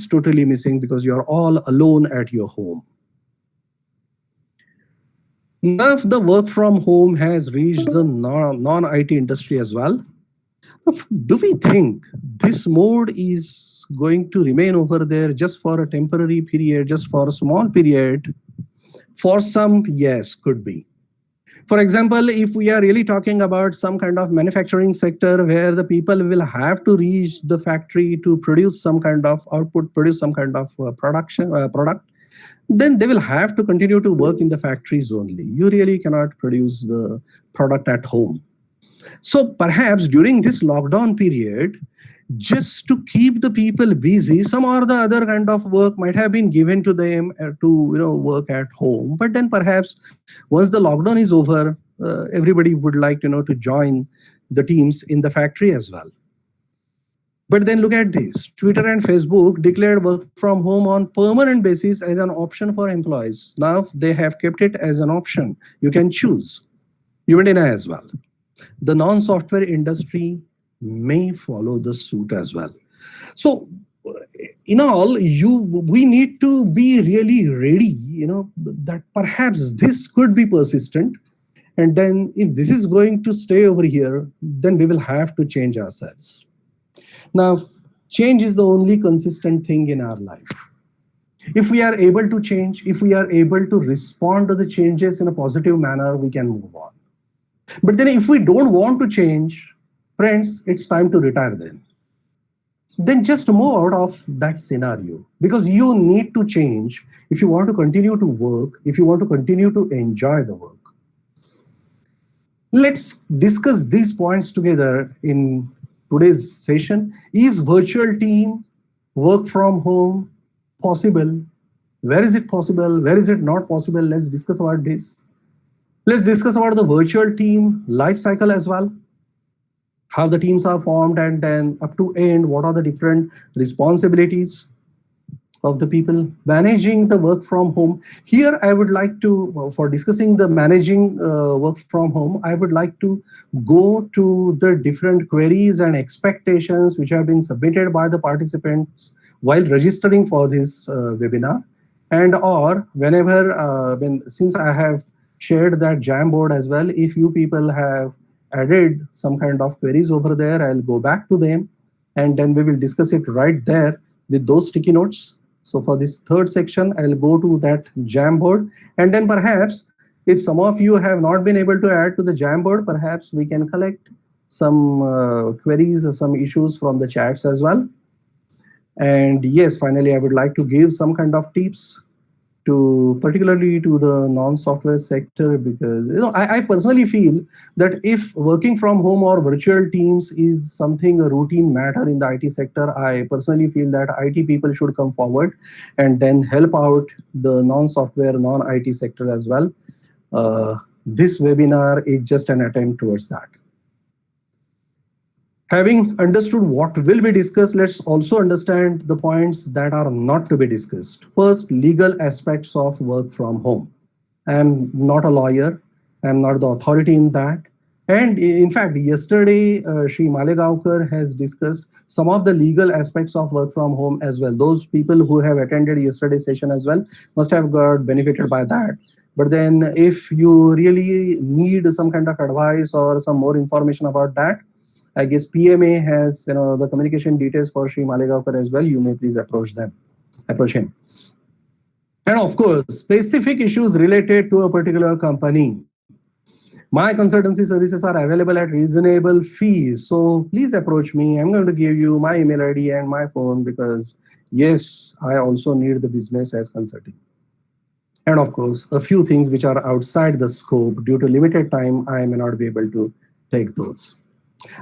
totally missing because you're all alone at your home. Now, the work from home has reached the non-IT industry as well. Do we think this mode is going to remain over there just for a temporary period, just for a small period? For some, yes, could be. For example, if we are really talking about some kind of manufacturing sector where the people will have to reach the factory to produce some kind of output, produce some kind of product, then they will have to continue to work in the factories only. You really cannot produce the product at home. So perhaps during this lockdown period, just to keep the people busy, some or the other kind of work might have been given to them to work at home. But then perhaps once the lockdown is over, everybody would like to join the teams in the factory as well. But then look at this. Twitter and Facebook declared work from home on permanent basis as an option for employees. Now they have kept it as an option. You can choose. Even in as well. The non-software industry may follow the suit as well. So in all, we need to be really ready, that perhaps this could be persistent. And then if this is going to stay over here, then we will have to change ourselves. Now, change is the only consistent thing in our life. If we are able to change, if we are able to respond to the changes in a positive manner, we can move on. But then if we don't want to change, friends, it's time to retire then. Then just move out of that scenario, because you need to change if you want to continue to work, if you want to continue to enjoy the work. Let's discuss these points together in today's session. Is virtual team work from home possible? Where is it possible? Where is it not possible? Let's discuss about this. Let's discuss about the virtual team life cycle as well. How the teams are formed, and then up to end, what are the different responsibilities of the people managing the work from home. Here, I would like to, for discussing the managing work from home, I would like to go to the different queries and expectations which have been submitted by the participants while registering for this webinar, and or whenever, since I have shared that Jamboard as well, if you people have added some kind of queries over there, I'll go back to them and then we will discuss it right there with those sticky notes. So for this third section, I'll go to that Jamboard, and then perhaps if some of you have not been able to add to the Jamboard, perhaps we can collect some queries or some issues from the chats as well. And yes, finally, I would like to give some kind of tips particularly to the non-software sector, because I personally feel that if working from home or virtual teams is something a routine matter in the IT sector, I personally feel that IT people should come forward and then help out the non-software, non-IT sector as well. This webinar is just an attempt towards that. Having understood what will be discussed, let's also understand the points that are not to be discussed. First, legal aspects of work from home. I'm not a lawyer. I'm not the authority in that. And in fact, yesterday, Shri Malegaonkar has discussed some of the legal aspects of work from home as well. Those people who have attended yesterday's session as well must have got benefited by that. But then if you really need some kind of advice or some more information about that, I guess PMA has the communication details for Shri Malegaonkar as well. You may please approach him. And of course, specific issues related to a particular company. My consultancy services are available at reasonable fees. So please approach me. I'm going to give you my email ID and my phone, because yes, I also need the business as consulting. And of course, a few things which are outside the scope, due to limited time, I may not be able to take those.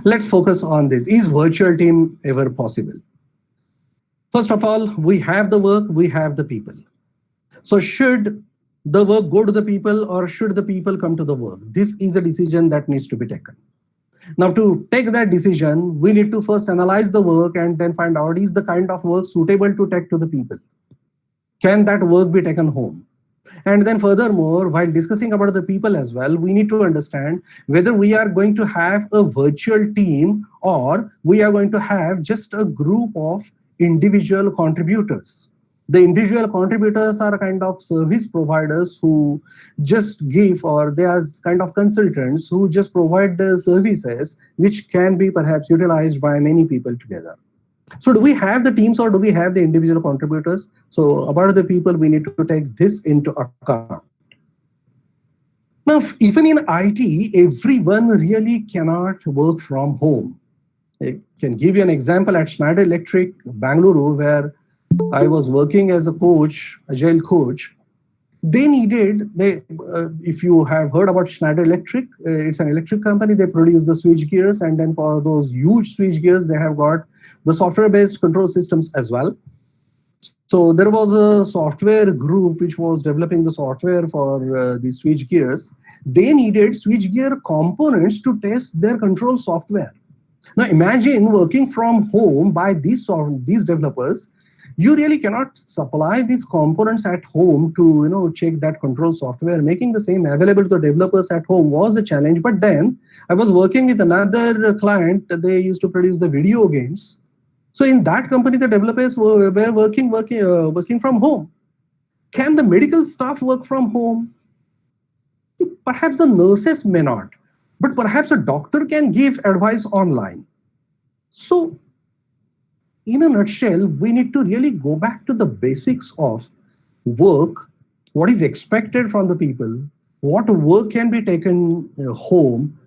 Let's focus on this. Is virtual team ever possible? First of all, we have the work, we have the people. So should the work go to the people or should the people come to the work? This is a decision that needs to be taken. Now, to take that decision, we need to first analyze the work and then find out, is the kind of work suitable to take to the people? Can that work be taken home? And then furthermore, while discussing about the people as well, we need to understand whether we are going to have a virtual team or we are going to have just a group of individual contributors. The individual contributors are kind of service providers who just give, or they are kind of consultants who just provide the services which can be perhaps utilized by many people together. So do we have the teams or do we have the individual contributors? So about the people, we need to take this into account. Now, even in IT, everyone really cannot work from home. I can give you an example at Schneider Electric, Bangalore, where I was working as a coach, agile coach. If you have heard about Schneider Electric, it's an electric company. They produce the switch gears, and then for those huge switch gears, they have got the software-based control systems as well. So there was a software group which was developing the software for the switch gears. They needed switch gear components to test their control software. Now imagine working from home by these developers. You really cannot supply these components at home to check that control software. Making the same available to the developers at home was a challenge. But then I was working with another client. They used to produce the video games. So in that company, the developers were working from home. Can the medical staff work from home? Perhaps the nurses may not, but perhaps a doctor can give advice online. So in a nutshell, we need to really go back to the basics of work, what is expected from the people, what work can be taken home.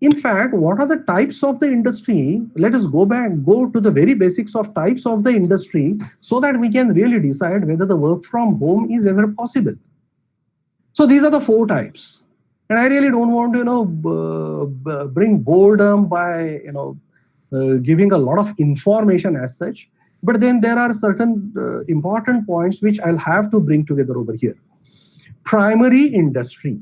In fact, what are the types of the industry? Let us go to the very basics of types of the industry so that we can really decide whether the work from home is ever possible. So these are the 4 types. And I really don't want to bring boredom by giving a lot of information as such. But then there are certain important points which I'll have to bring together over here. Primary industry.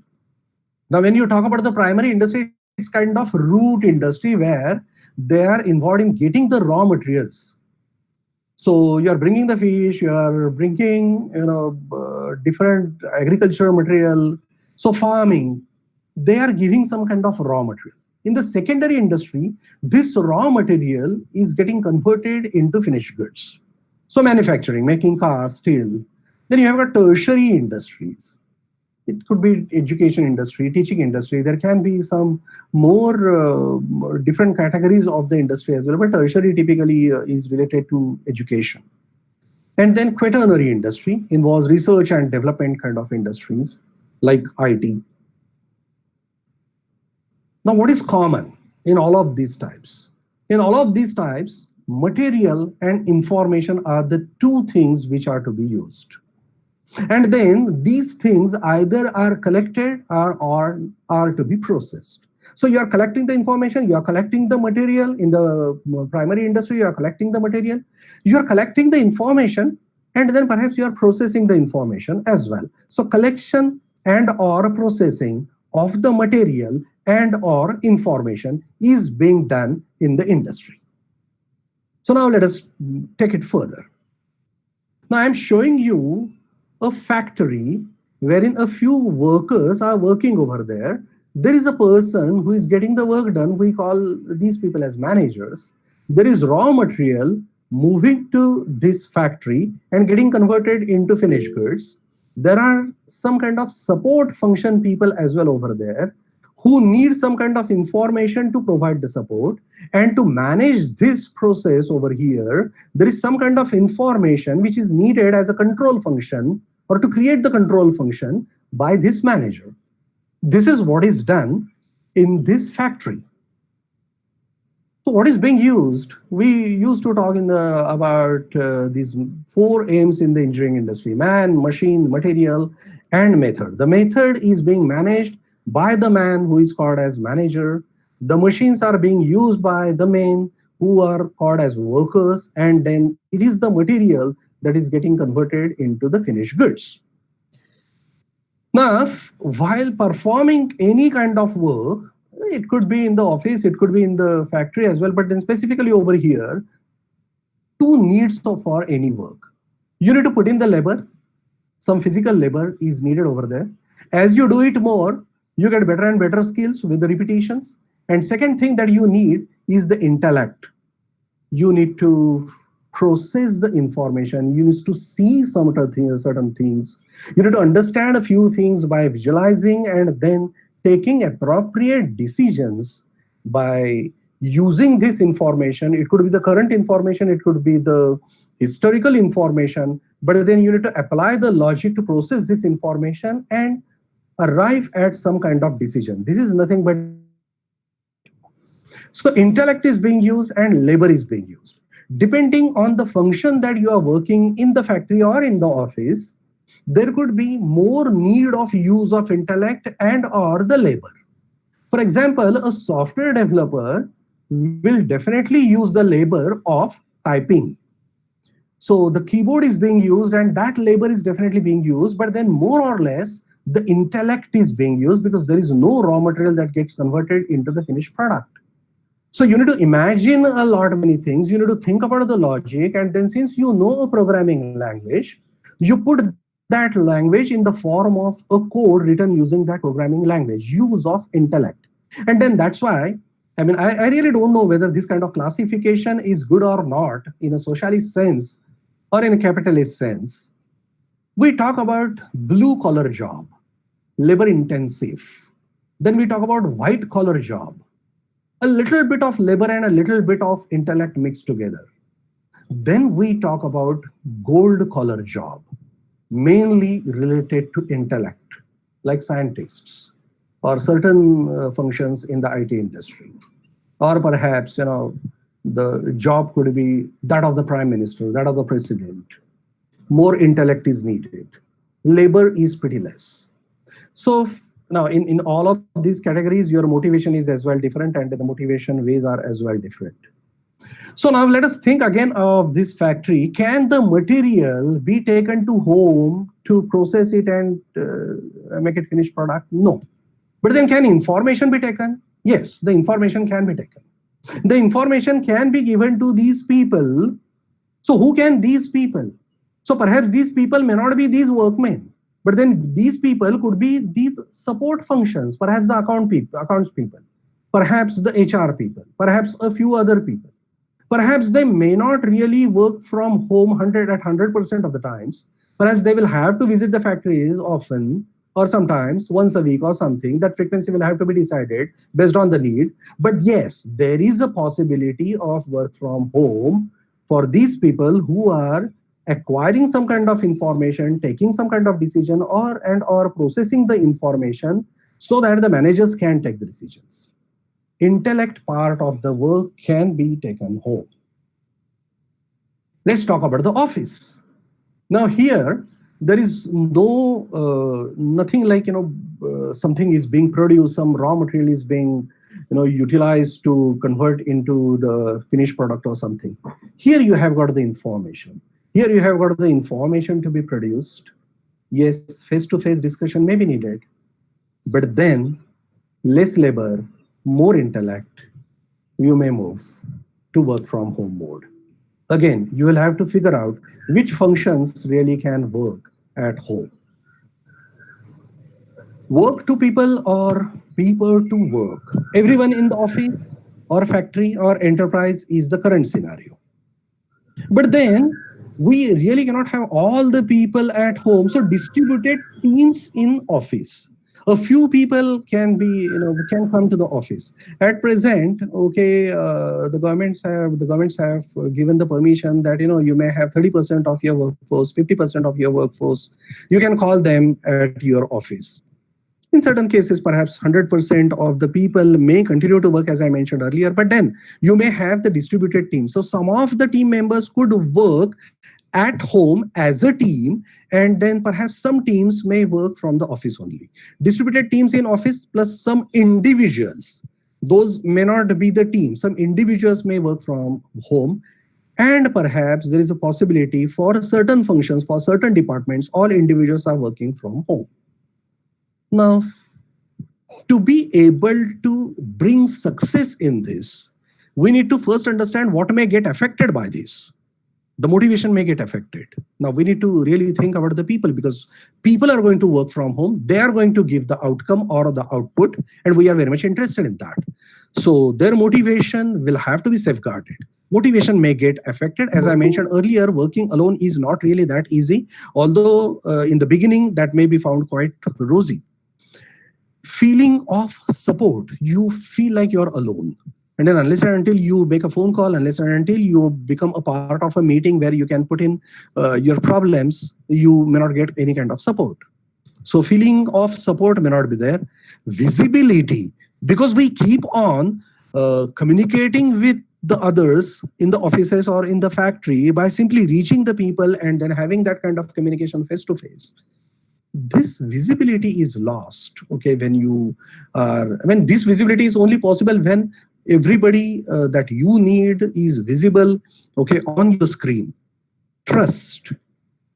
Now, when you talk about the primary industry, it's kind of root industry where they are involved in getting the raw materials. So you are bringing the fish, you are bringing different agricultural material. So farming, they are giving some kind of raw material. In the secondary industry, this raw material is getting converted into finished goods. So manufacturing, making cars, steel. Then you have got tertiary industries. It could be education industry, teaching industry. There can be some more different categories of the industry as well, but tertiary typically is related to education. And then quaternary industry involves research and development kind of industries like IT. Now, what is common in all of these types? In all of these types, material and information are the 2 things which are to be used. And then these things either are collected or are to be processed. So you are collecting the information, you are collecting the material. In the primary industry, you are collecting the material, you are collecting the information, and then perhaps you are processing the information as well. So collection and or processing of the material and or information is being done in the industry. So now let us take it further. Now I'm showing you a factory wherein a few workers are working over there. There is a person who is getting the work done. We call these people as managers. There is raw material moving to this factory and getting converted into finished goods. There are some kind of support function people as well over there who need some kind of information to provide the support. And to manage this process over here, there is some kind of information which is needed as a control function or to create the control function by this manager. This is what is done in this factory. So what is being used? We used to talk about these 4 aims in the engineering industry: man, machine, material, and method. The method is being managed by the man who is called as manager. The machines are being used by the men who are called as workers, and then it is the material that is getting converted into the finished goods. Now, while performing any kind of work, it could be in the office, it could be in the factory as well, but then specifically over here, 2 needs for any work. You need to put in the labor. Some physical labor is needed over there. As you do it more, you get better and better skills with the repetitions. And second thing that you need is the intellect. You need to process the information. You need to see some certain things. You need to understand a few things by visualizing and then taking appropriate decisions by using this information. It could be the current information, it could be the historical information, but then you need to apply the logic to process this information and arrive at some kind of decision. This is nothing but so intellect is being used and labor is being used. Depending on the function that you are working in the factory or in the office, there could be more need of use of intellect and or the labor. For example, a software developer will definitely use the labor of typing. So the keyboard is being used and that labor is definitely being used, but then more or less the intellect is being used because there is no raw material that gets converted into the finished product. So you need to imagine a lot many things. You need to think about the logic, and then since you know a programming language, you put that language in the form of a code written using that programming language, use of intellect. And then that's why, I mean, I really don't know whether this kind of classification is good or not in a socialist sense or in a capitalist sense. We talk about blue collar job, labor intensive. Then we talk about white collar job, a little bit of labor and a little bit of intellect mixed together. Then we talk about gold collar job, mainly related to intellect, like scientists or certain functions in the IT industry. Or perhaps, the job could be that of the prime minister, that of the president. More intellect is needed. Labor is pretty less. So now in all of these categories, your motivation is as well different and the motivation ways are as well different. So now let us think again of this factory. Can the material be taken to home to process it and make it finished product? No. But then can information be taken? Yes, the information can be taken. The information can be given to these people. So who can these people? So perhaps these people may not be these workmen, but then these people could be these support functions, perhaps the accounts people, perhaps the HR people, perhaps a few other people. Perhaps they may not really work from home 100% of the times. Perhaps they will have to visit the factories often or sometimes once a week or something. That frequency will have to be decided based on the need. But yes, there is a possibility of work from home for these people who are acquiring some kind of information, taking some kind of decision or processing the information so that the managers can take the decisions. Intellect part of the work can be taken home. Let's talk about the office. Now here, there is nothing like, something is being produced, some raw material is being, utilized to convert into the finished product or something. Here you have got the information. Here you have got the information to be produced. Yes, face-to-face discussion may be needed, but then less labor, more intellect, you may move to work from home mode. Again, you will have to figure out which functions really can work at home. Work to people or people to work. Everyone in the office or factory or enterprise is the current scenario. But then we really cannot have all the people at home. So distributed teams in office. A few people can be, can come to the office. At present, okay, the governments have given the permission that you may have 30% of your workforce, 50% of your workforce. You can call them at your office. In certain cases, perhaps 100% of the people may continue to work, as I mentioned earlier, but then you may have the distributed team. So some of the team members could work at home as a team, and then perhaps some teams may work from the office only. Distributed teams in office plus some individuals. Those may not be the team. Some individuals may work from home. And perhaps there is a possibility for certain functions, for certain departments, all individuals are working from home. Now, to be able to bring success in this, we need to first understand what may get affected by this. The motivation may get affected. Now we need to really think about the people, because people are going to work from home. They are going to give the outcome or the output, and we are very much interested in that. So their motivation will have to be safeguarded. Motivation may get affected. As I mentioned earlier, working alone is not really that easy, although in the beginning that may be found quite rosy. Feeling of support, you feel like you're alone. And then unless and until you make a phone call, unless and until you become a part of a meeting where you can put in your problems, you may not get any kind of support. So feeling of support may not be there. Visibility, because we keep on communicating with the others in the offices or in the factory by simply reaching the people and then having that kind of communication face to face. This visibility is lost. Okay, when you are, I mean, this visibility is only possible when everybody that you need is visible, okay, on your screen. Trust,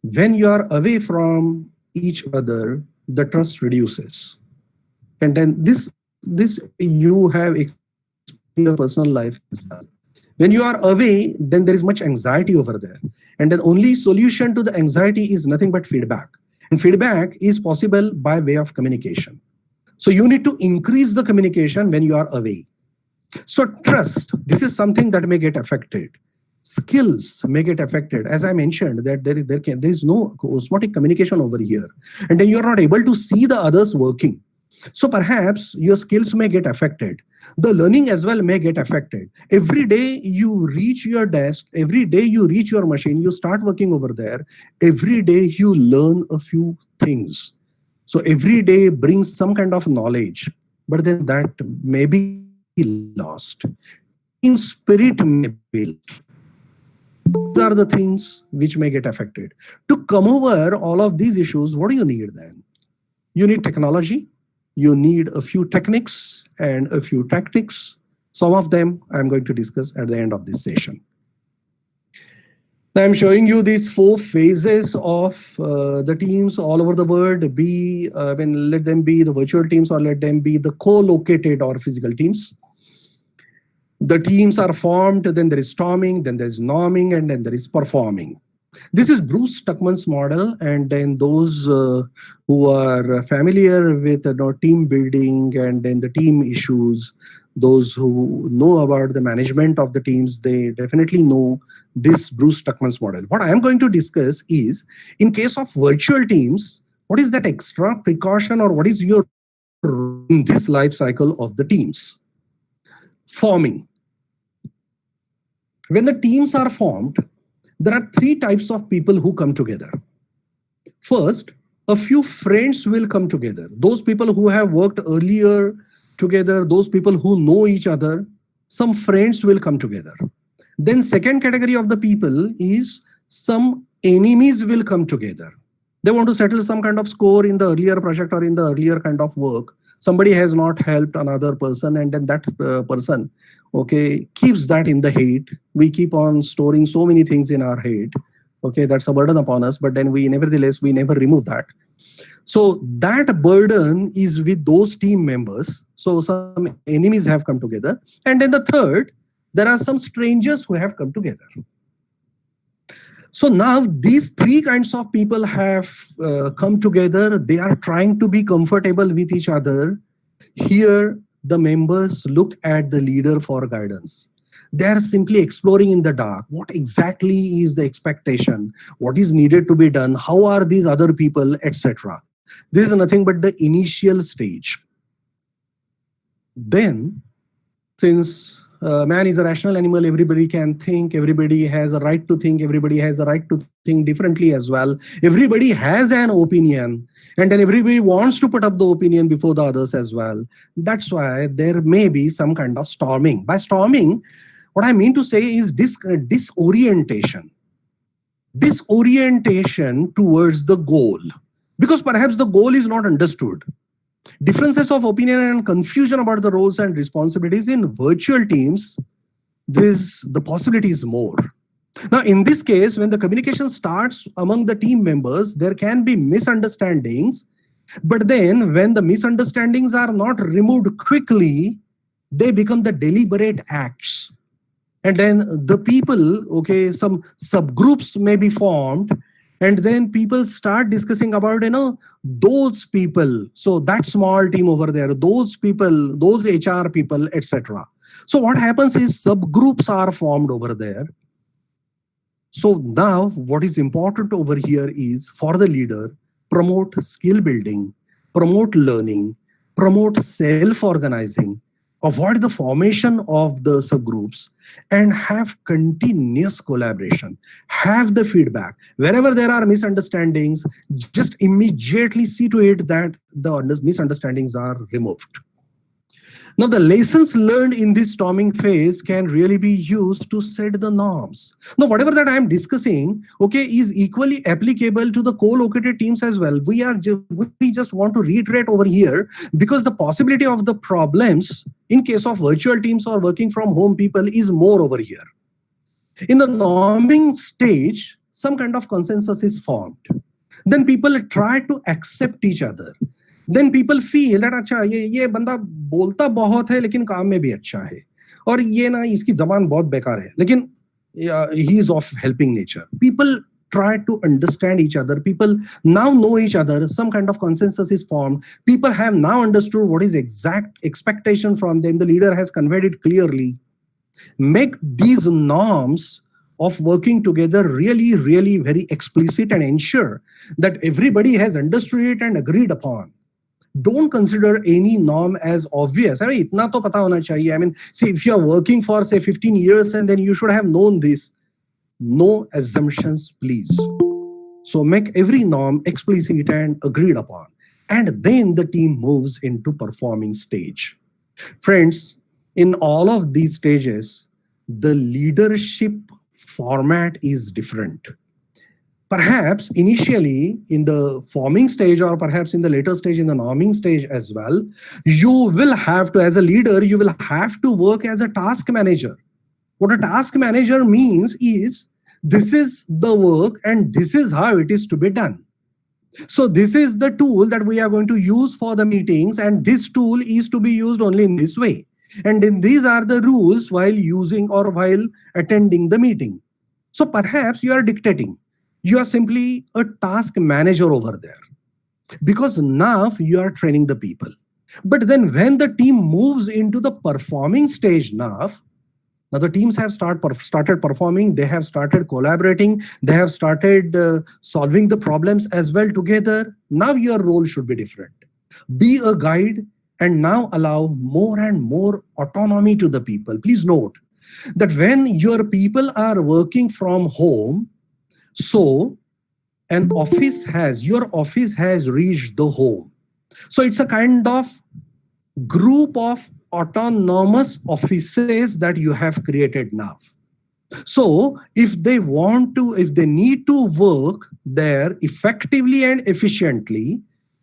when you are away from each other, the trust reduces. And then this you have experienced in your personal life as well. When you are away, then there is much anxiety over there. And then only solution to the anxiety is nothing but feedback. And feedback is possible by way of communication. So you need to increase the communication when you are away. So trust, this is something that may get affected. Skills may get affected. As I mentioned, that there is no osmotic communication over here. And then you are not able to see the others working. So perhaps your skills may get affected. The learning as well may get affected. Every day you reach your desk, every day you reach your machine, you start working over there. Every day you learn a few things. So every day brings some kind of knowledge, but then that may be lost. Team spirit may be lost. These are the things which may get affected. To come over all of these issues, what do you need then? You need technology. You need a few techniques and a few tactics. Some of them I'm going to discuss at the end of this session. Now I'm showing you these 4 phases of the teams all over the world. Let them be the virtual teams or let them be the co-located or physical teams. The teams are formed, then there is storming, then there is norming, and then there is performing. This is Bruce Tuckman's model, and then those who are familiar with team building and then the team issues, those who know about the management of the teams, they definitely know this Bruce Tuckman's model. What I am going to discuss is, in case of virtual teams, what is that extra precaution or what is your role in this life cycle of the teams? Forming. When the teams are formed, there are 3 types of people who come together. First, a few friends will come together. Those people who have worked earlier together, those people who know each other, some friends will come together. Then second category of the people is some enemies will come together. They want to settle some kind of score in the earlier project or in the earlier kind of work. Somebody has not helped another person, and then that person, okay, keeps that in the head. We keep on storing so many things in our head. Okay, that's a burden upon us, but then we never remove that. So that burden is with those team members. So some enemies have come together. And then the third, there are some strangers who have come together. So now these 3 kinds of people have come together. They are trying to be comfortable with each other. Here, the members look at the leader for guidance. They are simply exploring in the dark. What exactly is the expectation? What is needed to be done? How are these other people, etc. This is nothing but the initial stage. Then, since man is a rational animal, everybody can think, everybody has a right to think, everybody has a right to think differently as well. Everybody has an opinion, and then everybody wants to put up the opinion before the others as well. That's why there may be some kind of storming. By storming, what I mean to say is disorientation. Disorientation towards the goal. Because perhaps the goal is not understood. Differences of opinion and confusion about the roles and responsibilities in virtual teams, the possibility is more. Now, in this case, when the communication starts among the team members, there can be misunderstandings. But then when the misunderstandings are not removed quickly, they become the deliberate acts. And then the people, okay, some subgroups may be formed. And then people start discussing about, those people. So that small team over there, those people, those HR people, etc. So what happens is subgroups are formed over there. So now what is important over here is for the leader, promote skill building, promote learning, promote self-organizing, avoid the formation of the subgroups, and have continuous collaboration. Have the feedback. Wherever there are misunderstandings, just immediately see to it that the misunderstandings are removed. Now, the lessons learned in this storming phase can really be used to set the norms. Now, whatever that I am discussing, okay, is equally applicable to the co-located teams as well. We just want to reiterate over here because the possibility of the problems in case of virtual teams or working from home people is more over here. In the norming stage, some kind of consensus is formed. Then people try to accept each other. Then people feel that अच्छा ये बंदा बोलता बहुत है लेकिन काम में भी अच्छा है, और ये ना इसकी जबान बहुत बेकार है लेकिन he is of helping nature. People try to understand each other. People now know each other. Some kind of consensus is formed. People have now understood what is exact expectation from them. The leader has conveyed it clearly. Make these norms of working together really, really very explicit and ensure that everybody has understood it and agreed upon. Don't consider any norm as obvious. I mean, itna to pata hona chahiye. I mean, see, if you are working for say 15 years and then you should have known this. No assumptions, please. So make every norm explicit and agreed upon. And then the team moves into performing stage. Friends, in all of these stages, the leadership format is different. Perhaps initially in the forming stage, or perhaps in the later stage in the norming stage as well, you will have to, as a leader, you will have to work as a task manager. What a task manager means is, this is the work and this is how it is to be done. So this is the tool that we are going to use for the meetings, and this tool is to be used only in this way. And then these are the rules while using or while attending the meeting. So perhaps you are dictating. You are simply a task manager over there, because now you are training the people. But then when the team moves into the performing stage now the teams have started performing, they have started collaborating, they have started solving the problems as well together. Now your role should be different. Be a guide and now allow more and more autonomy to the people. Please note that when your people are working from home, so your office has reached the home. So it's a kind of group of autonomous offices that you have created now. So if they need to work there effectively and efficiently,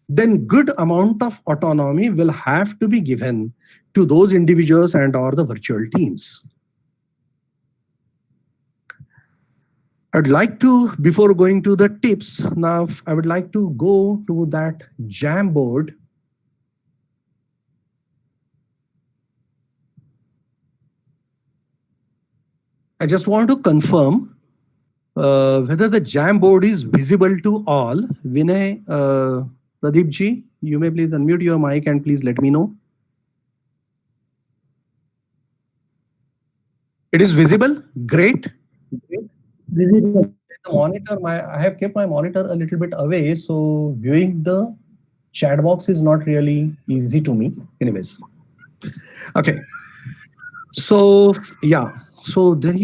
then good amount of autonomy will have to be given to those individuals and or the virtual teams. I'd like to, before going to the tips, now I would like to go to that Jamboard. I just want to confirm whether the Jamboard is visible to all. Vinay, Pradeep ji, you may please unmute your mic and please let me know. It is visible? Great. Visible. The monitor, I have kept my monitor a little bit away, so viewing the chat box is not really easy to me. Anyways. Okay. So yeah. So there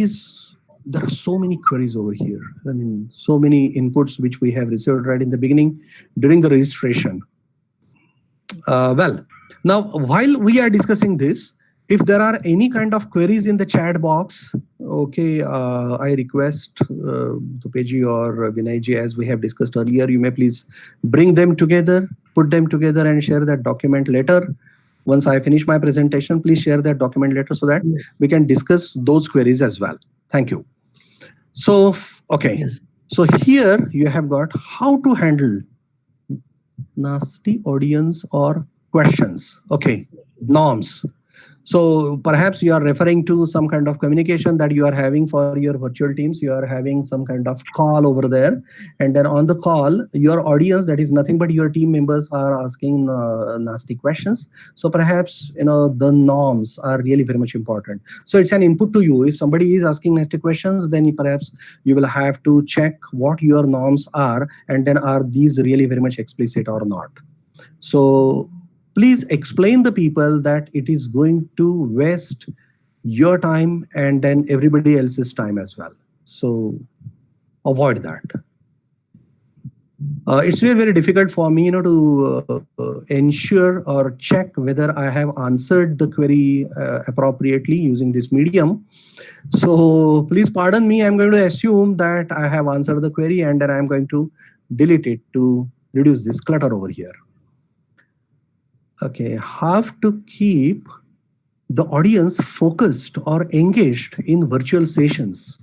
are so many queries over here. I mean, so many inputs which we have received right in the beginning during the registration. Well, now while we are discussing this, if there are any kind of queries in the chat box, okay, I request Tupeji or Vinayji, as we have discussed earlier, you may please bring them together, put them together and share that document later. Once I finish my presentation, please share that document later so that we can discuss those queries as well. Thank you. So, okay. Yes. So here you have got how to handle nasty audience or questions. Okay, norms. So perhaps you are referring to some kind of communication that you are having for your virtual teams. You are having some kind of call over there, and then on the call, your audience, that is nothing but your team members, are asking nasty questions. So perhaps the norms are really very much important. So it's an input to you. If somebody is asking nasty questions, then perhaps you will have to check what your norms are, and then are these really very much explicit or not. So please explain the people that it is going to waste your time and then everybody else's time as well. So avoid that. It's really very difficult for me, to ensure or check whether I have answered the query appropriately using this medium. So please pardon me. I'm going to assume that I have answered the query, and then I'm going to delete it to reduce this clutter over here. Okay, have to keep the audience focused or engaged in virtual sessions.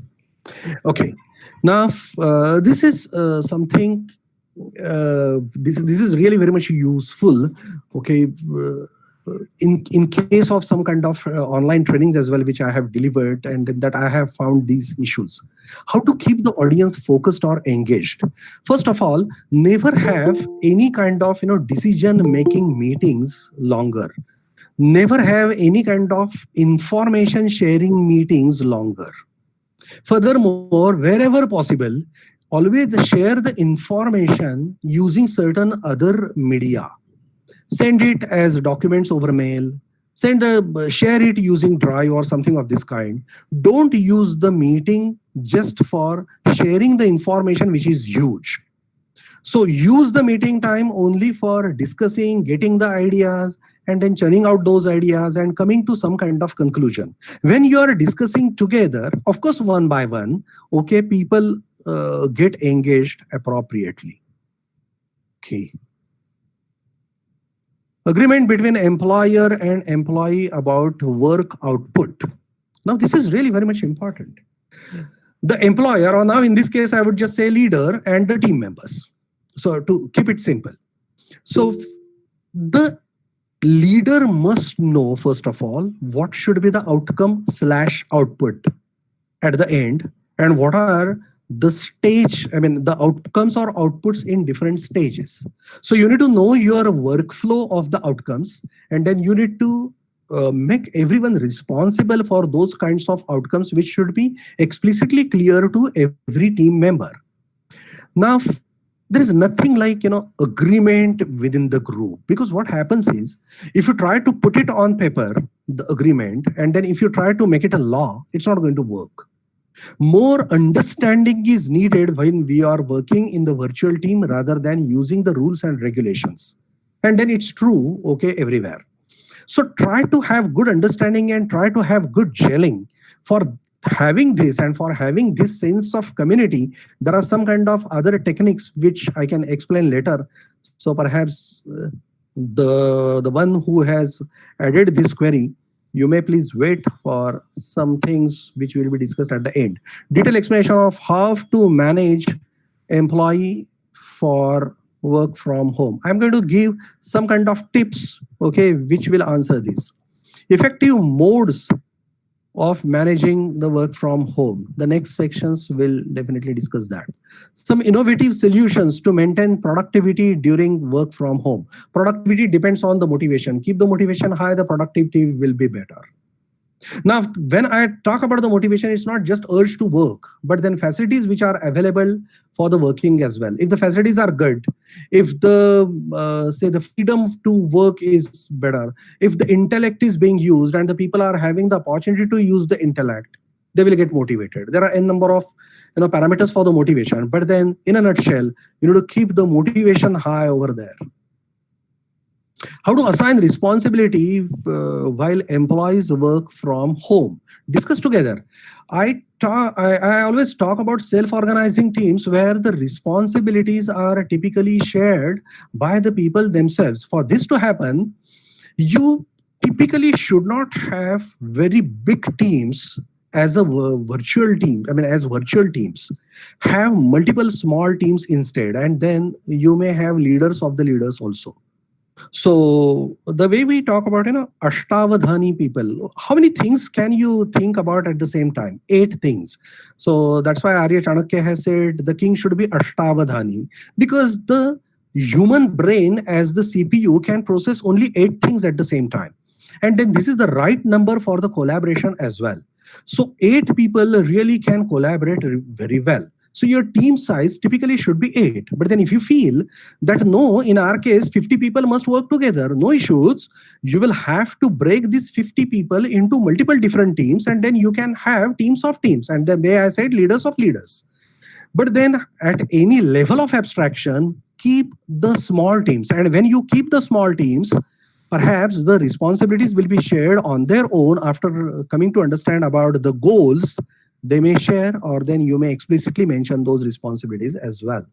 Okay, now this is something. This is really very much useful. Okay, in case of some kind of online trainings as well, which I have delivered, and that I have found these issues. How to keep the audience focused or engaged? First of all, never have any kind of decision making meetings longer. Never have any kind of information sharing meetings longer. Furthermore, wherever possible, always share the information using certain other media. Send it as documents over mail, share it using Drive or something of this kind. Don't use the meeting just for sharing the information, which is huge. So use the meeting time only for discussing, getting the ideas, and then churning out those ideas and coming to some kind of conclusion. When you are discussing together, of course, one by one, okay, people get engaged appropriately. Okay. Agreement between employer and employee about work output. Now, this is really very much important. The employer, or now in this case, I would just say leader and the team members. So to keep it simple. So the leader must know, first of all, what should be the outcome / output at the end, and what are the stage, the outcomes or outputs in different stages. So you need to know your workflow of the outcomes, and then you need to make everyone responsible for those kinds of outcomes, which should be explicitly clear to every team member. Now, there is nothing like agreement within the group, because what happens is, if you try to put it on paper, the agreement, and then if you try to make it a law, it's not going to work. More understanding is needed when we are working in the virtual team rather than using the rules and regulations. And then it's true, okay, everywhere. So try to have good understanding and try to have good gelling. For having this and for having this sense of community, there are some kind of other techniques which I can explain later. So perhaps the one who has added this query, you may please wait for some things which will be discussed at the end. Detailed explanation of how to manage employee for work from home. I'm going to give some kind of tips, okay, which will answer this. Effective modes of managing the work from home. The next sections will definitely discuss that. Some innovative solutions to maintain productivity during work from home. Productivity depends on the motivation. Keep the motivation high, the productivity will be better. Now, when I talk about the motivation, it's not just urge to work, but then facilities which are available for the working as well. If the facilities are good, if the, say, the freedom to work is better, if the intellect is being used and the people are having the opportunity to use the intellect, they will get motivated. There are a number of parameters for the motivation, but then in a nutshell, you need to keep the motivation high over there. How to assign responsibility while employees work from home. Discuss together. I always talk about self-organizing teams where the responsibilities are typically shared by the people themselves. For this to happen, you typically should not have very big teams as a virtual team. As virtual teams. Have multiple small teams instead, and then you may have leaders of the leaders also. So the way we talk about, Ashtavadhani people, how many things can you think about at the same time? 8 things. So that's why Arya Chanakya has said the king should be Ashtavadhani, because the human brain as the CPU can process only 8 things at the same time. And then this is the right number for the collaboration as well. So 8 people really can collaborate very well. So your team size typically should be 8. But then if you feel that no, in our case 50 people must work together, no issues, you will have to break these 50 people into multiple different teams, and then you can have teams of teams, and then way I said, leaders of leaders. But then at any level of abstraction, keep the small teams, and when you keep the small teams, perhaps the responsibilities will be shared on their own. After coming to understand about the goals, they may share, or then you may explicitly mention those responsibilities as well.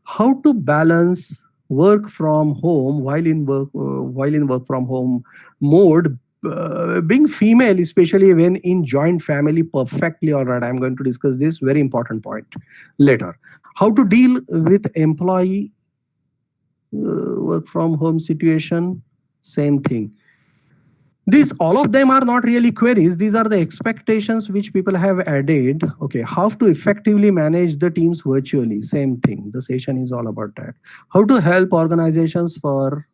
How to balance work from home while in work from home mode, being female, especially when in joint family, perfectly all right. I'm going to discuss this very important point later. How to deal with employee work from home situation, same thing. These all of them are not really queries. These are the expectations which people have added. Okay, how to effectively manage the teams virtually, same thing. The session is all about that. How to help organizations for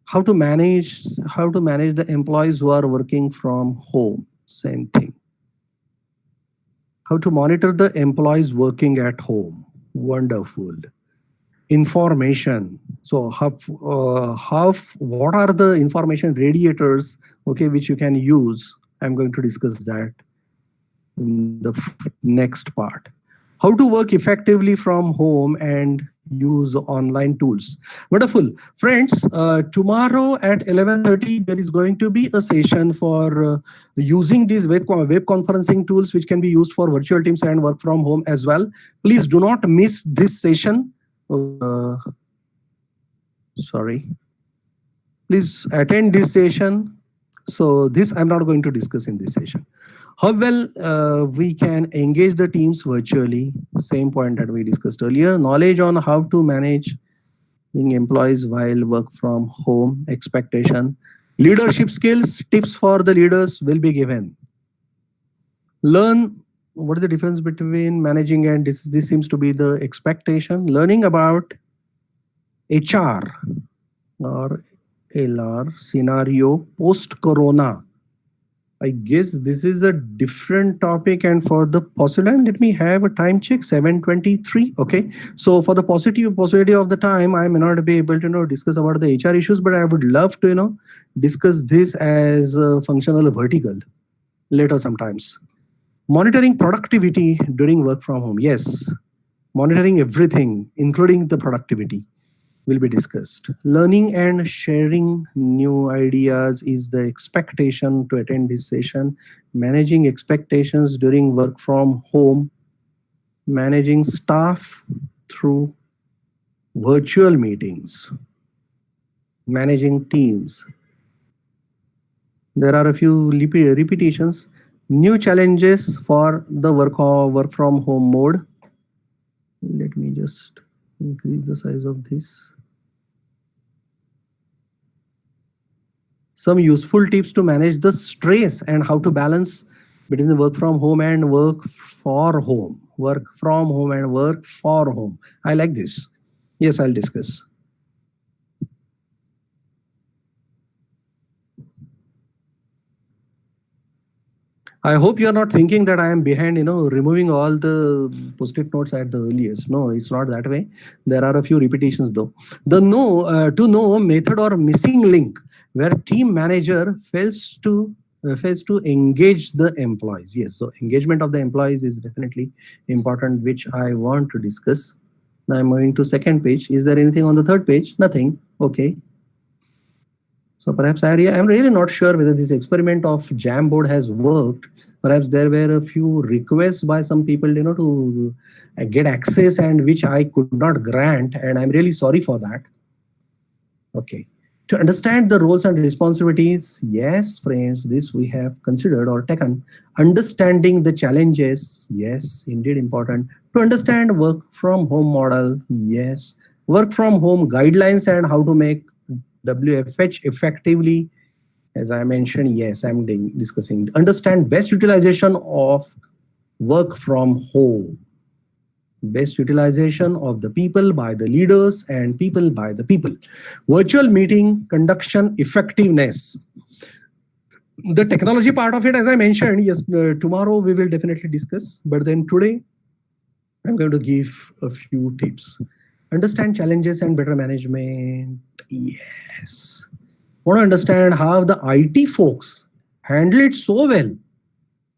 how to manage the employees who are working from home, same thing. How to monitor the employees working at home, wonderful. Information. So what are the information radiators, okay, which you can use? I'm going to discuss that in the next part. How to work effectively from home and use online tools. Wonderful. Friends, tomorrow at 11:30, there is going to be a session for using these web conferencing tools, which can be used for virtual teams and work from home as well. Please do not miss this session. Sorry. Please attend this session. So this I'm not going to discuss in this session. How well we can engage the teams virtually, same point that we discussed earlier. Knowledge on how to manage employees while work from home, expectation. Leadership skills, tips for the leaders will be given. Learn what is the difference between managing and this seems to be the expectation. Learning about HR or LR scenario post-corona. I guess this is a different topic, and for the possibility, let me have a time check, 7:23. Okay. So for the positive possibility of the time, I may not be able to discuss about the HR issues, but I would love to discuss this as a functional vertical later sometimes. Monitoring productivity during work from home. Yes. Monitoring everything, including the productivity, will be discussed. Learning and sharing new ideas is the expectation to attend this session. Managing expectations during work from home. Managing staff through virtual meetings. Managing teams. There are a few repetitions. New challenges for the work from home mode. Let me just increase the size of this. Some useful tips to manage the stress and how to balance between the work from home and work for home. Work from home and work for home. I like this. Yes, I'll discuss. I hope you're not thinking that I am behind, removing all the post-it notes at the earliest. No, it's not that way. There are a few repetitions though. The to know method or missing link where team manager fails to engage the employees. Yes, so engagement of the employees is definitely important, which I want to discuss. Now I'm moving to second page. Is there anything on the third page? Nothing. Okay. So perhaps I'm really not sure whether this experiment of Jamboard has worked. Perhaps there were a few requests by some people, to get access, and which I could not grant, and I'm really sorry for that. Okay. To understand the roles and responsibilities, yes, friends, this we have considered or taken. Understanding the challenges, yes, indeed important. To understand work from home model, yes. work from home guidelines and how to make WFH effectively. As I mentioned, yes, I'm discussing. Understand best utilization of work from home. Best utilization of the people by the leaders and people by the people. Virtual meeting conduction effectiveness. The technology part of it, as I mentioned, yes, tomorrow we will definitely discuss. But then today, I'm going to give a few tips. Understand challenges and better management. Yes. Want to understand how the IT folks handle it so well.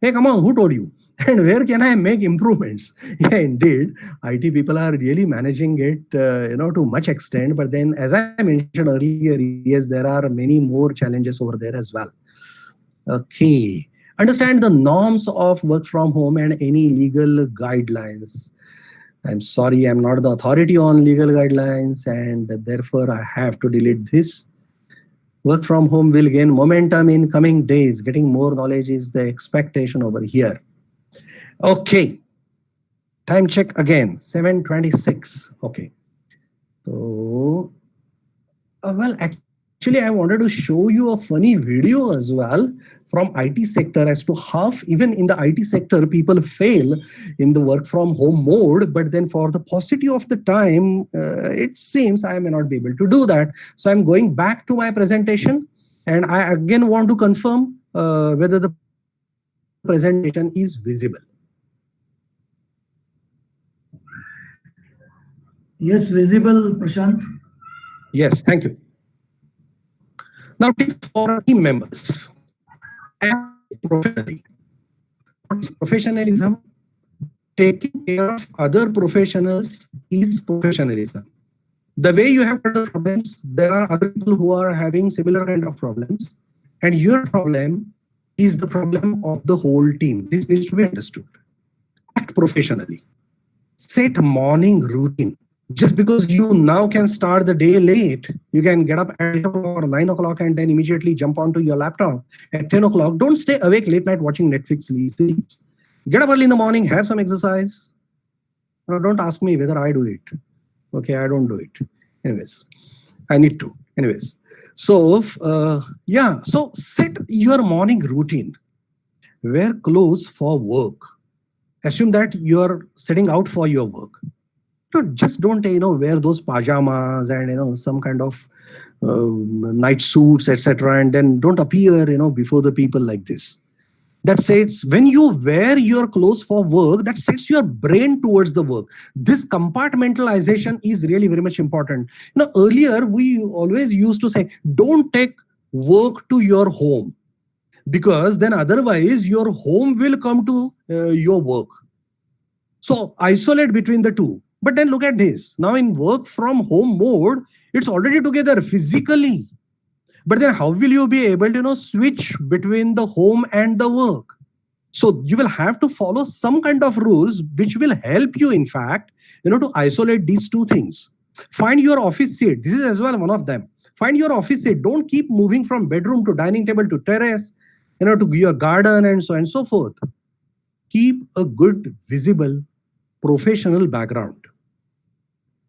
Hey, come on, who told you? And where can I make improvements? Yeah, indeed, IT people are really managing it, to much extent. But then, as I mentioned earlier, yes, there are many more challenges over there as well. Okay. Understand the norms of work from home and any legal guidelines. I'm sorry, I'm not the authority on legal guidelines, and therefore I have to delete this. Work from home will gain momentum in coming days. Getting more knowledge is the expectation over here. Okay. Time check again. 7:26. Okay. So, actually, I wanted to show you a funny video as well from IT sector as to how even in the IT sector people fail in the work from home mode. But then for the paucity of the time, it seems I may not be able to do that. So I'm going back to my presentation, and I again want to confirm whether the presentation is visible. Yes, visible, Prashant. Yes, thank you. Now, tips for team members. Act professionally. What is professionalism? Taking care of other professionals is professionalism. The way you have other problems, there are other people who are having similar kind of problems, and your problem is the problem of the whole team. This needs to be understood. Act professionally. Set morning routine. Just because you now can start the day late, you can get up at 8 o'clock or 9 o'clock and then immediately jump onto your laptop at 10 o'clock. Don't stay awake late night watching Netflix series. Get up early in the morning, have some exercise. Now, don't ask me whether I do it. Okay, I don't do it. Anyways, I need to. Anyways, so so set your morning routine. Wear clothes for work. Assume that you're setting out for your work. Just don't wear those pajamas and some kind of night suits, etc., and then don't appear before the people like this. That says when you wear your clothes for work, that sets your brain towards the work. This compartmentalization is really very much important. Earlier we always used to say, don't take work to your home, because then otherwise your home will come to your work. So isolate between the two. But then look at this. Now in work from home mode, it's already together physically. But then how will you be able to switch between the home and the work? So you will have to follow some kind of rules which will help you, in fact, to isolate these two things. Find your office seat. This is as well one of them. Find your office seat. Don't keep moving from bedroom to dining table to terrace, to your garden and so on and so forth. Keep a good, visible, professional background.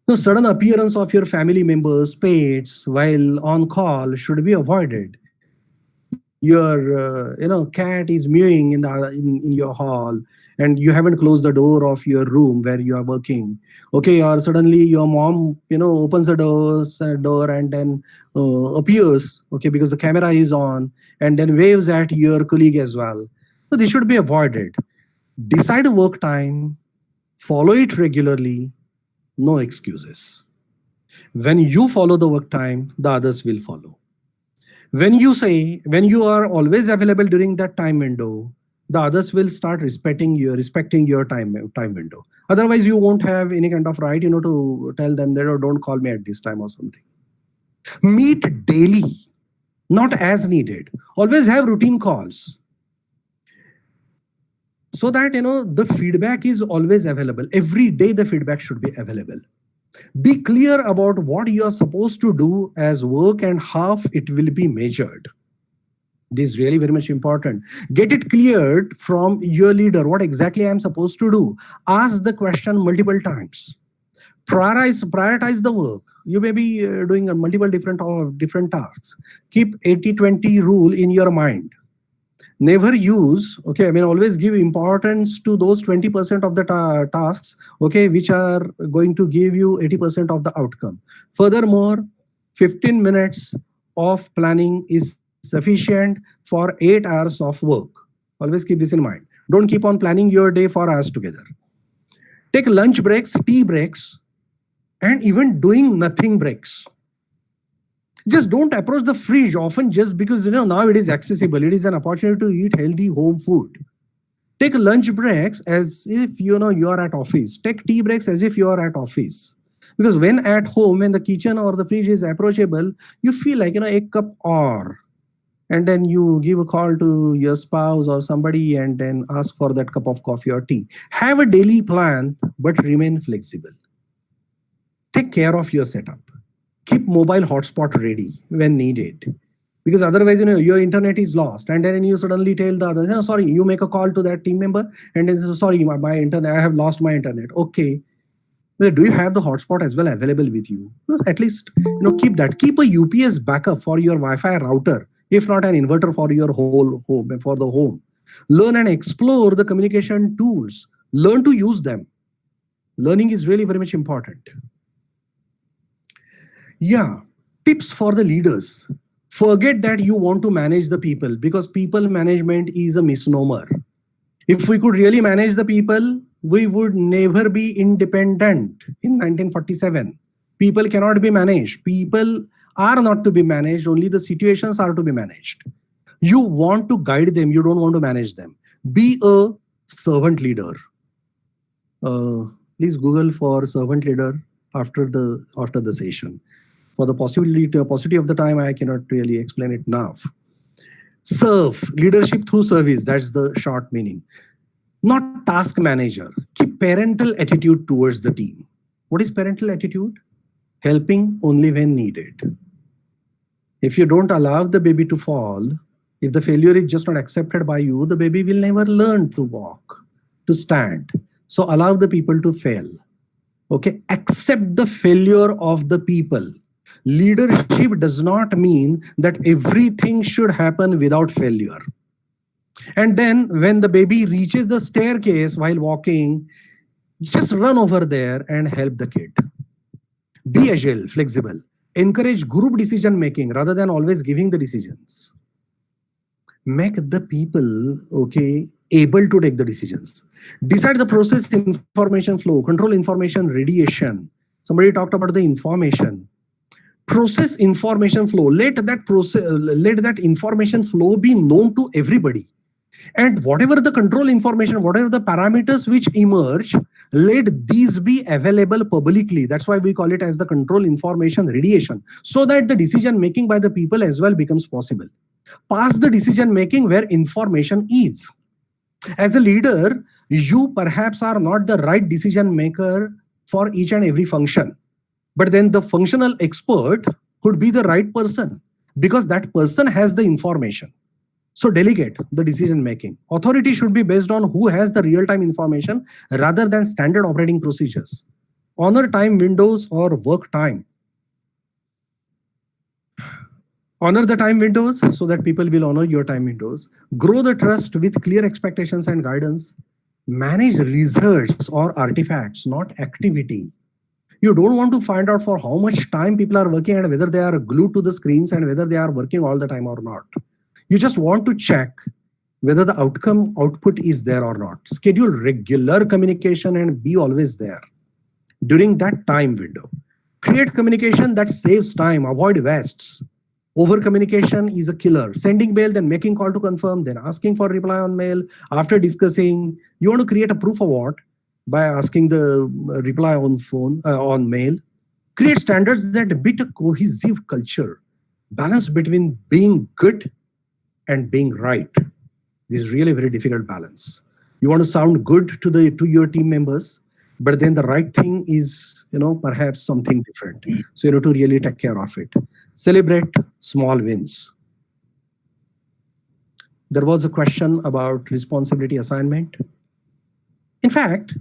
The sudden appearance of your family members, pets, while on call should be avoided. Your cat is mewing in your hall, and you haven't closed the door of your room where you are working. Okay, or suddenly your mom opens the door and then appears, okay, because the camera is on, and then waves at your colleague as well. So this should be avoided. Decide a work time, follow it regularly, no excuses. When you follow the work time, the others will follow. When you are always available during that time window, the others will start respecting your time window. Otherwise, you won't have any kind of right, to tell them that, oh, don't call me at this time or something. Meet daily, not as needed. Always have routine calls, so that the feedback is always available. Every day the feedback should be available. Be clear about what you are supposed to do as work and how it will be measured. This is really very much important. Get it cleared from your leader, what exactly I am supposed to do. Ask the question multiple times. Prioritize the work. You may be doing multiple different tasks. Keep 80-20 rule in your mind. Never use, okay, I mean, always give importance to those 20% of the tasks, okay, which are going to give you 80% of the outcome. Furthermore, 15 minutes of planning is sufficient for 8 hours of work. Always keep this in mind. Don't keep on planning your day for hours together. Take lunch breaks, tea breaks, and even doing nothing breaks. Just don't approach the fridge often just because now it is accessible. It is an opportunity to eat healthy home food. Take lunch breaks as if you are at office. Take tea breaks as if you are at office. Because when at home, when the kitchen or the fridge is approachable, you feel like a cup or, and then you give a call to your spouse or somebody and then ask for that cup of coffee or tea. Have a daily plan, but remain flexible. Take care of your setup. Keep mobile hotspot ready when needed, because otherwise your internet is lost, and then you suddenly tell the others, sorry, you make a call to that team member and then say, sorry, my internet, I have lost my internet. Okay, well, do you have the hotspot as well available with you? Well, at least keep that. Keep a UPS backup for your Wi-Fi router, if not an inverter for your whole home, for the home. Learn and explore the communication tools. Learn to use them. Learning is really very much important. Yeah, tips for the leaders. Forget that you want to manage the people, because people management is a misnomer. If we could really manage the people, we would never be independent in 1947. People cannot be managed. People are not to be managed. Only the situations are to be managed. You want to guide them. You don't want to manage them. Be a servant leader. Please Google for servant leader after the session. For the paucity of the time, I cannot really explain it now. Serve, leadership through service. That's the short meaning. Not task manager. Keep parental attitude towards the team. What is parental attitude? Helping only when needed. If you don't allow the baby to fall, if the failure is just not accepted by you, the baby will never learn to walk, to stand. So allow the people to fail. Okay, accept the failure of the people. Leadership does not mean that everything should happen without failure. And then when the baby reaches the staircase while walking, just run over there and help the kid. Be agile, flexible. Encourage group decision making rather than always giving the decisions. Make the people, okay, able to take the decisions. Decide the process information flow, control information radiation. Somebody talked about the information. Process information flow. Let that information flow be known to everybody. And whatever the control information, whatever the parameters which emerge, let these be available publicly. That's why we call it as the control information radiation, so that the decision making by the people as well becomes possible. Pass the decision making where information is. As a leader, you perhaps are not the right decision maker for each and every function. But then the functional expert could be the right person, because that person has the information. So delegate the decision making. Authority should be based on who has the real-time information rather than standard operating procedures. Honor time windows or work time. Honor the time windows so that people will honor your time windows. Grow the trust with clear expectations and guidance. Manage results or artifacts, not activity. You don't want to find out for how much time people are working and whether they are glued to the screens and whether they are working all the time or not. You just want to check whether the output is there or not. Schedule regular communication and be always there during that time window. Create communication that saves time. Avoid wastes. Over communication is a killer. Sending mail, then making call to confirm, then asking for reply on mail. After discussing, you want to create a proof of what? By asking the reply on phone, on mail. Create standards that build a cohesive culture. Balance between being good and being right. This is really a very difficult balance. You want to sound good to your team members, but then the right thing is, perhaps something different. So you have to really take care of it. Celebrate small wins. There was a question about responsibility assignment. In fact,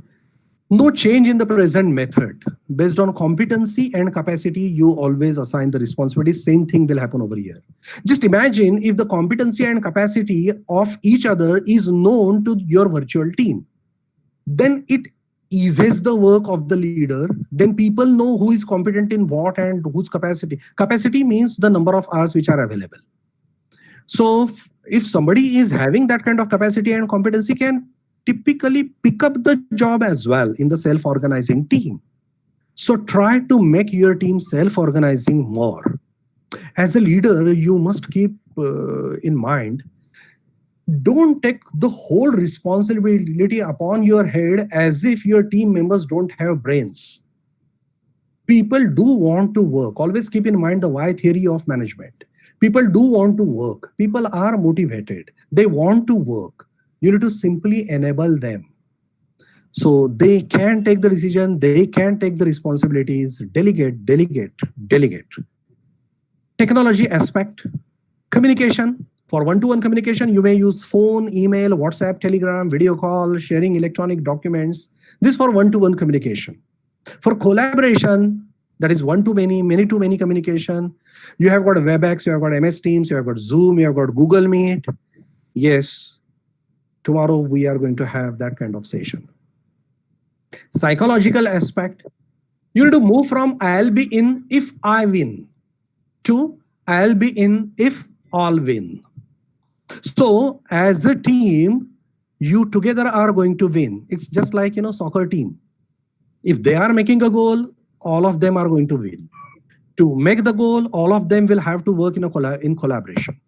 No change in the present method. Based on competency and capacity, you always assign the responsibility. Same thing will happen over here. Just imagine if the competency and capacity of each other is known to your virtual team, then it eases the work of the leader. Then people know who is competent in what and whose capacity. Capacity means the number of hours which are available. So if somebody is having that kind of capacity and competency, can typically pick up the job as well in the self-organizing team. So try to make your team self-organizing more. As a leader, you must keep in mind, don't take the whole responsibility upon your head as if your team members don't have brains. People do want to work. Always keep in mind the why theory of management. People do want to work. People are motivated. They want to work. You need to simply enable them. So they can take the decision, they can take the responsibilities, delegate, delegate, delegate. Technology aspect, communication. For one-to-one communication, you may use phone, email, WhatsApp, Telegram, video call, sharing electronic documents. This for one-to-one communication. For collaboration, that is one-to-many, many-to-many communication. You have got WebEx, you have got MS Teams, you have got Zoom, you have got Google Meet. Yes, tomorrow we are going to have that kind of session. Psychological aspect, you need to move from I'll be in if I win to I'll be in if all win. So as a team, you together are going to win. It's just like, soccer team. If they are making a goal, all of them are going to win. To make the goal, all of them will have to work in collaboration.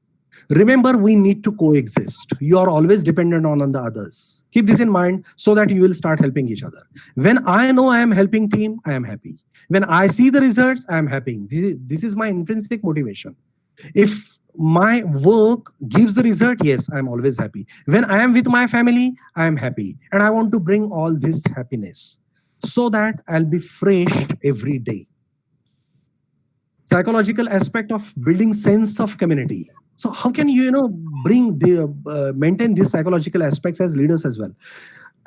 Remember, we need to coexist. You are always dependent on the others. Keep this in mind so that you will start helping each other. When I know I am helping team, I am happy. When I see the results, I am happy. This is my intrinsic motivation. If my work gives the result, yes, I am always happy. When I am with my family, I am happy. And I want to bring all this happiness so that I'll be fresh every day. Psychological aspect of building sense of community. So how can you, bring the maintain these psychological aspects as leaders as well?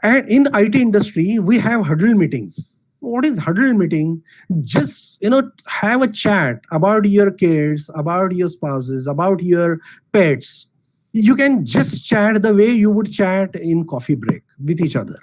And in the IT industry, we have huddle meetings. What is huddle meeting? Just have a chat about your kids, about your spouses, about your pets. You can just chat the way you would chat in coffee break with each other.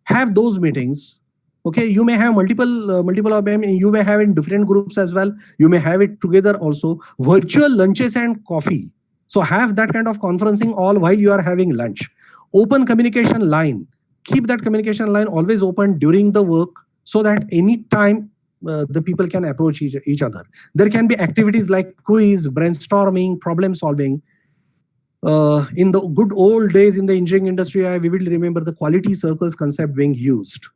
Have those meetings. Okay, you may have multiple of them. You may have in different groups as well. You may have it together also. Virtual lunches and coffee. So have that kind of conferencing all while you are having lunch. Open communication line. Keep that communication line always open during the work so that any time the people can approach each other. There can be activities like quiz, brainstorming, problem solving. In the good old days in the engineering industry, I vividly remember the quality circles concept being used.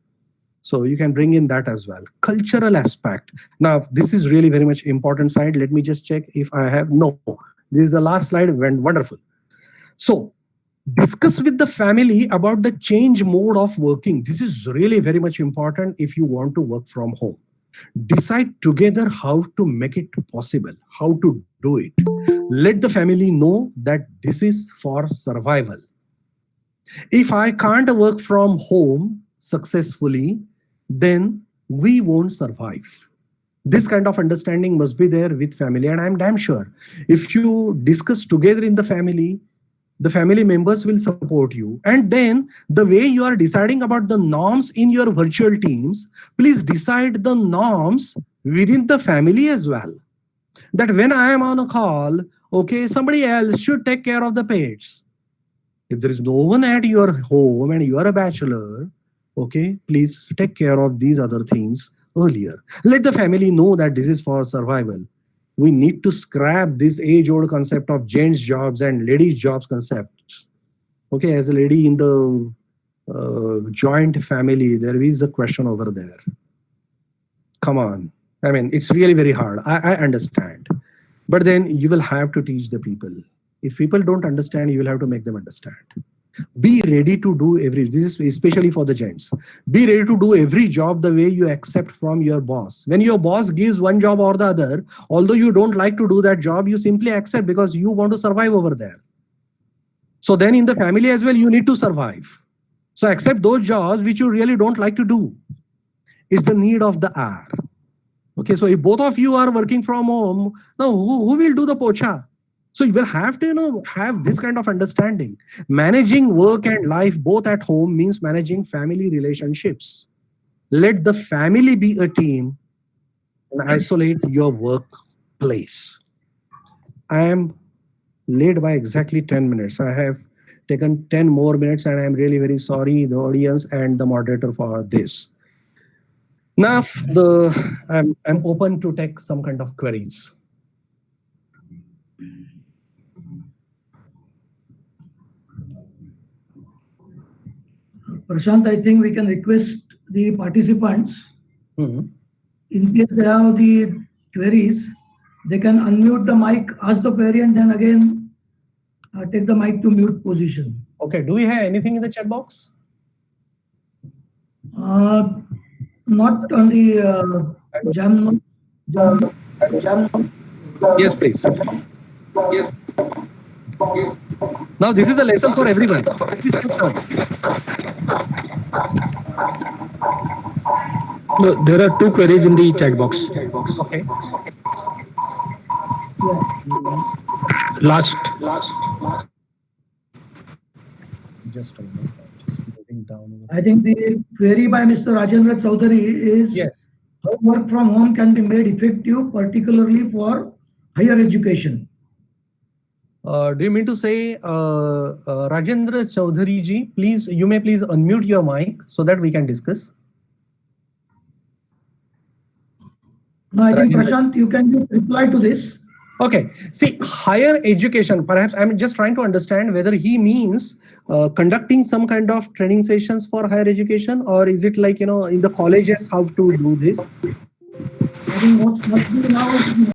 So you can bring in that as well. Cultural aspect. Now, this is really very much important side. Let me just check if I have. No, this is the last slide. Wonderful. So discuss with the family about the change mode of working. This is really very much important if you want to work from home. Decide together how to make it possible, how to do it. Let the family know that this is for survival. If I can't work from home successfully, then we won't survive. This kind of understanding must be there with family. And I'm damn sure if you discuss together in the family members will support you. And then the way you are deciding about the norms in your virtual teams, please decide the norms within the family as well. That when I am on a call, okay, somebody else should take care of the pets. If there is no one at your home and you are a bachelor, okay, please take care of these other things earlier. Let the family know that this is for survival. We need to scrap this age-old concept of gents' jobs and ladies' jobs concepts. Okay, as a lady in the joint family, there is a question over there. Come on. I mean, it's really very hard. I understand. But then you will have to teach the people. If people don't understand, you will have to make them understand. Be ready to do this is especially for the gents. Be ready to do every job the way you accept from your boss. When your boss gives one job or the other, although you don't like to do that job, you simply accept because you want to survive over there. So then in the family as well, you need to survive. So accept those jobs which you really don't like to do. It's the need of the hour. Okay, so if both of you are working from home, now who will do the pocha? So you will have to, have this kind of understanding. Managing work and life both at home means managing family relationships. Let the family be a team and isolate your workplace. I am late by exactly 10 minutes. I have taken 10 more minutes and I am really very sorry, the audience and the moderator, for this. Now, I'm open to take some kind of queries. Prashant, I think we can request the participants, Mhm. in case they have the queries, they can unmute the mic, ask the query, and then again take the mic to mute position. Okay, do we have anything in the chat box? Not on the jam. Yes, please. Yes. Now, this is a lesson for everyone. Please take turn. No, there are two queries in the chat box. Okay. Last. Just a minute. Just moving down. I think the query by Mr. Rajendra Chaudhary is Yes. how work from home can be made effective, particularly for higher education. Do you mean to say, Rajendra Chaudhary ji, please, you may please unmute your mic so that we can discuss. No, I think Rajendra. Prashant, you can just reply to this. Okay. See, higher education, perhaps I'm just trying to understand whether he means conducting some kind of training sessions for higher education, or is it like, in the colleges how to do this? I think what's must be now